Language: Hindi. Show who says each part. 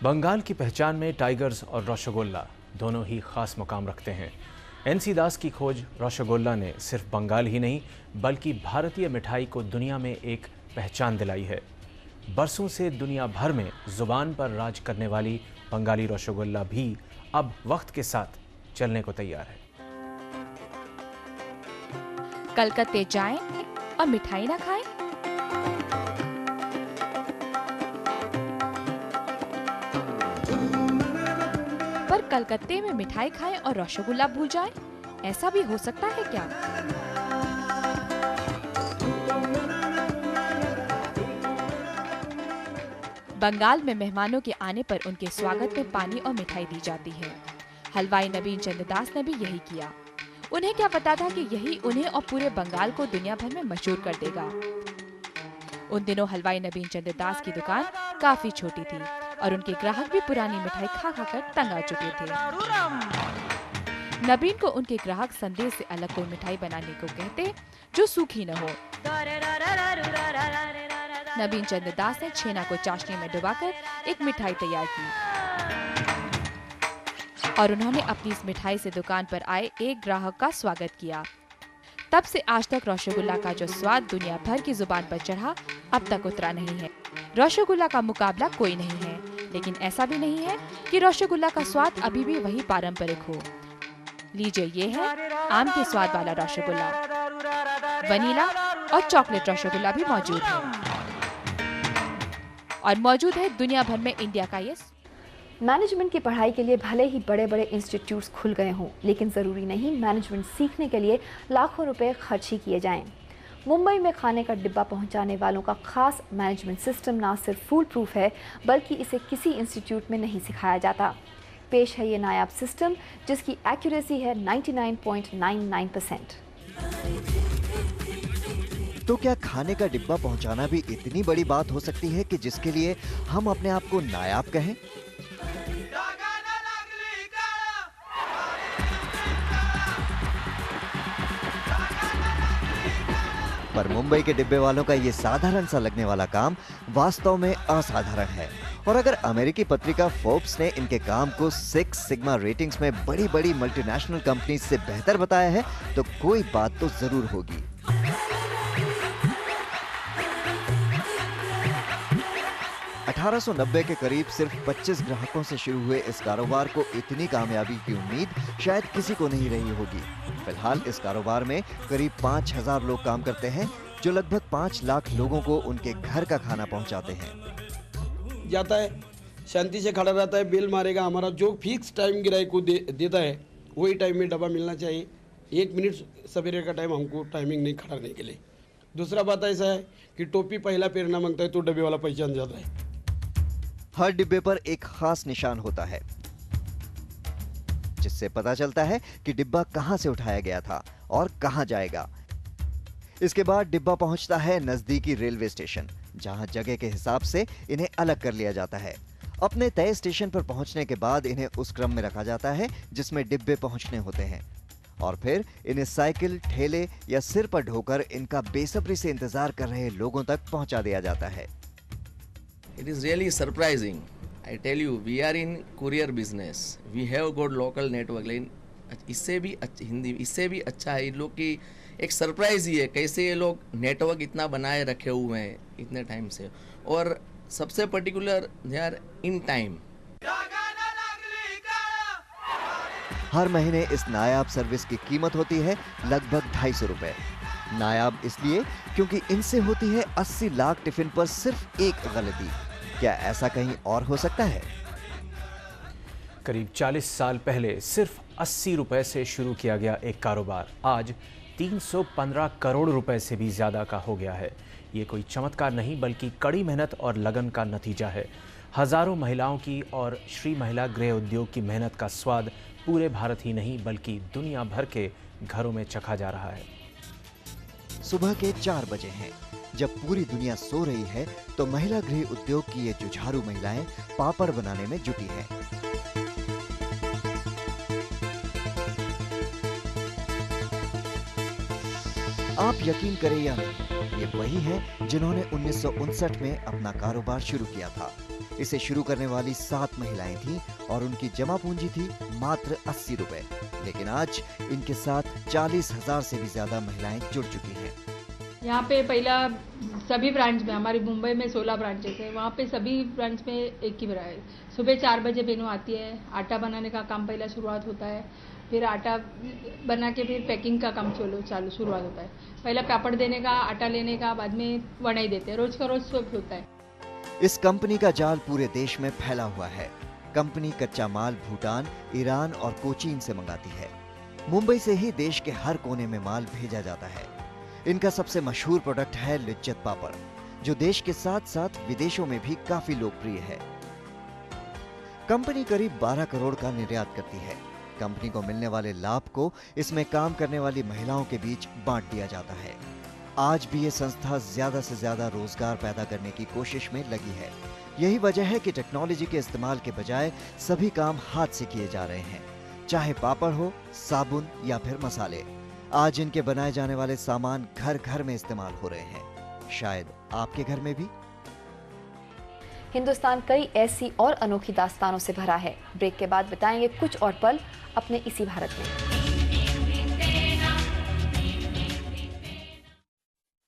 Speaker 1: बंगाल की पहचान में टाइगर्स और रसगुल्ला दोनों ही खास मुकाम रखते हैं। एनसी दास की खोज रसगुल्ला ने सिर्फ बंगाल ही नहीं बल्कि भारतीय मिठाई को दुनिया में एक पहचान दिलाई है। बरसों से दुनिया भर में जुबान पर राज करने वाली बंगाली रसगुल्ला भी अब वक्त के साथ चलने को तैयार है।
Speaker 2: कलकत्ते जाएं और मिठाई ना खाएं? पर कलकत्ते में मिठाई खाएं और रसगुल्ला भूल जाएं? ऐसा भी हो सकता है क्या? बंगाल में मेहमानों के आने पर उनके स्वागत में पानी और मिठाई दी जाती है। हलवाई नबीन चंद्र दास ने भी यही किया। उन्हें क्या पता था कि यही उन्हें और पूरे बंगाल को दुनिया भर में मशहूर कर देगा। उन दिनों हलवाई नबीन चंद्र दास की दुकान काफी छोटी थी और उनके ग्राहक भी पुरानी मिठाई खा खाकर तंग आ चुके थे। नबीन को उनके ग्राहक संदेश से अलग कोई मिठाई बनाने को कहते जो सूखी न हो। नबीन चंद्र दास ने छेना को चाशनी में डुबाकर एक मिठाई तैयार की और उन्होंने अपनी इस मिठाई से दुकान पर आए एक ग्राहक का स्वागत किया। तब से आज तक रसगुल्ला का जो स्वाद दुनिया भर की जुबान पर चढ़ा अब तक उतरा नहीं है। रसगुल्ला का मुकाबला कोई नहीं है, लेकिन ऐसा भी नहीं है कि रसगुल्ला का स्वाद अभी भी वही पारंपरिक हो। लीजिए, ये है आम के स्वाद वाला रसगुल्ला। वनीला और चॉकलेट रसगुल्ला भी मौजूद है और मौजूद है दुनिया भर में इंडिया का ये।
Speaker 3: मैनेजमेंट की पढ़ाई के लिए भले ही बड़े बड़े इंस्टीट्यूट्स खुल गए हों, लेकिन ज़रूरी नहीं मैनेजमेंट सीखने के लिए लाखों रुपए खर्च ही किए जाएं। मुंबई में खाने का डिब्बा पहुंचाने वालों का खास मैनेजमेंट सिस्टम ना सिर्फ फूल प्रूफ है बल्कि इसे किसी इंस्टीट्यूट में नहीं सिखाया जाता। पेश है ये नायाब सिस्टम जिसकी एक्यूरेसी है 99.99%।
Speaker 4: तो क्या खाने का डिब्बा पहुंचाना भी इतनी बड़ी बात हो सकती है कि जिसके लिए हम अपने आप को नायाब कहें? पर मुंबई के डिब्बे वालों का ये साधारण सा लगने वाला काम वास्तव में असाधारण है। और अगर अमेरिकी पत्रिका फोर्ब्स ने इनके काम को 6 सिग्मा रेटिंग्स में बड़ी बड़ी मल्टीनेशनल कंपनीज से बेहतर बताया है तो कोई बात तो जरूर होगी। 1890 के करीब सिर्फ 25 ग्राहकों से शुरू हुए इस कारोबार को इतनी कामयाबी की उम्मीद शायद किसी को नहीं रही होगी। फिलहाल इस कारोबार में करीब 5000 लोग काम करते हैं जो लगभग 5 लाख लोगों को उनके घर का खाना पहुंचाते हैं।
Speaker 5: जाता है, शांति से खड़ा रहता है, बिल मारेगा। हमारा जो फिक्स टाइम ग्राहक को देता है वही टाइम में डब्बा मिलना चाहिए। 1 मिनट सवेरे का टाइम हमको टाइमिंग नहीं खड़ा रहने के लिए। दूसरा बात ऐसा है कि टोपी पहला पहनना मांगता है तो डब्बे वाला पहचान जाता है।
Speaker 4: हर डिब्बे पर एक खास निशान होता है जिससे पता चलता है कि डिब्बा कहां से उठाया गया था और कहां जाएगा। इसके बाद डिब्बा पहुंचता है नजदीकी रेलवे स्टेशन जहां जगह के हिसाब से इन्हें अलग कर लिया जाता है। अपने तय स्टेशन पर पहुंचने के बाद इन्हें उस क्रम में रखा जाता है जिसमें डिब्बे पहुंचने होते हैं और फिर इन्हें साइकिल, ठेले या सिर पर ढोकर इनका बेसब्री से इंतजार कर रहे लोगों तक पहुंचा दिया जाता है।
Speaker 6: It is really surprising. I tell you, we are in courier business. We have got local network. लेकिन इससे भी हिंदी इससे भी अच्छा है इन लोग की एक सरप्राइज ही है कैसे ये लोग नेटवर्क इतना बनाए रखे हुए हैं इतने टाइम से। और सबसे particular they are in time.
Speaker 4: हर महीने इस नायाब सर्विस की कीमत होती है लगभग 250 रुपए। नायाब इसलिए क्योंकि इनसे होती है 80 लाख टिफिन पर सिर्फ एक गलती। क्या ऐसा कहीं और हो सकता है?
Speaker 1: करीब 40 साल पहले सिर्फ 80 रुपए से शुरू किया गया एक कारोबार आज 315 करोड़ रुपए से भी ज्यादा का हो गया है। ये कोई चमत्कार नहीं बल्कि कड़ी मेहनत और लगन का नतीजा है। हजारों महिलाओं की और श्री महिला गृह उद्योग की मेहनत का स्वाद पूरे भारत ही नहीं बल्कि दुनिया भर के घरों में चखा जा रहा है।
Speaker 4: सुबह के 4 बजे हैं। जब पूरी दुनिया सो रही है तो महिला गृह उद्योग की ये जुझारू महिलाएं पापड़ बनाने में जुटी हैं। आप यकीन करें या नहीं, ये वही हैं जिन्होंने 1959 में अपना कारोबार शुरू किया था। इसे शुरू करने वाली 7 महिलाएं थीं और उनकी जमा पूंजी थी मात्र 80 रुपए। लेकिन आज इनके साथ 40,000 से भी ज्यादा महिलाएं जुड़ चुकी हैं।
Speaker 7: यहाँ पे पहला सभी ब्रांच में, हमारी मुंबई में 16 ब्रांचेस है, वहाँ पे सभी ब्रांच में एक ही ब्रांच। सुबह 4 बजे बहनों आती है, आटा बनाने का काम पहला शुरुआत होता है, फिर आटा बना के फिर पैकिंग का काम चालू शुरुआत होता है। पहला पापड़ देने का, आटा लेने का, बाद में वनाई देते हैं। रोज का रोज सब होता है।
Speaker 4: इस कंपनी का जाल पूरे देश में फैला हुआ है। कंपनी कच्चा माल भूटान, ईरान और कोचीन से मंगाती है। मुंबई से ही देश के हर कोने में माल भेजा जाता है। इनका सबसे मशहूर प्रोडक्ट है लिज्जत पापड़, जो देश के साथ साथ विदेशों में भी काफी लोकप्रिय है। कंपनी करीब 12 करोड़ का निर्यात करती है। कंपनी को मिलने वाले लाभ को इसमें काम करने वाली महिलाओं के बीच बांट दिया जाता है। आज भी ये संस्था ज्यादा से ज्यादा रोजगार पैदा करने की कोशिश में लगी है। यही वजह है कि टेक्नोलॉजी के इस्तेमाल के बजाय सभी काम हाथ से किए जा रहे हैं, चाहे पापड़ हो, साबुन या फिर मसाले। आज इनके बनाए जाने वाले सामान घर घर में इस्तेमाल हो रहे हैं, शायद आपके घर में भी।
Speaker 3: हिंदुस्तान कई ऐसी और अनोखी दास्तानों से भरा है। ब्रेक के बाद बताएंगे कुछ और पल अपने इसी भारत में।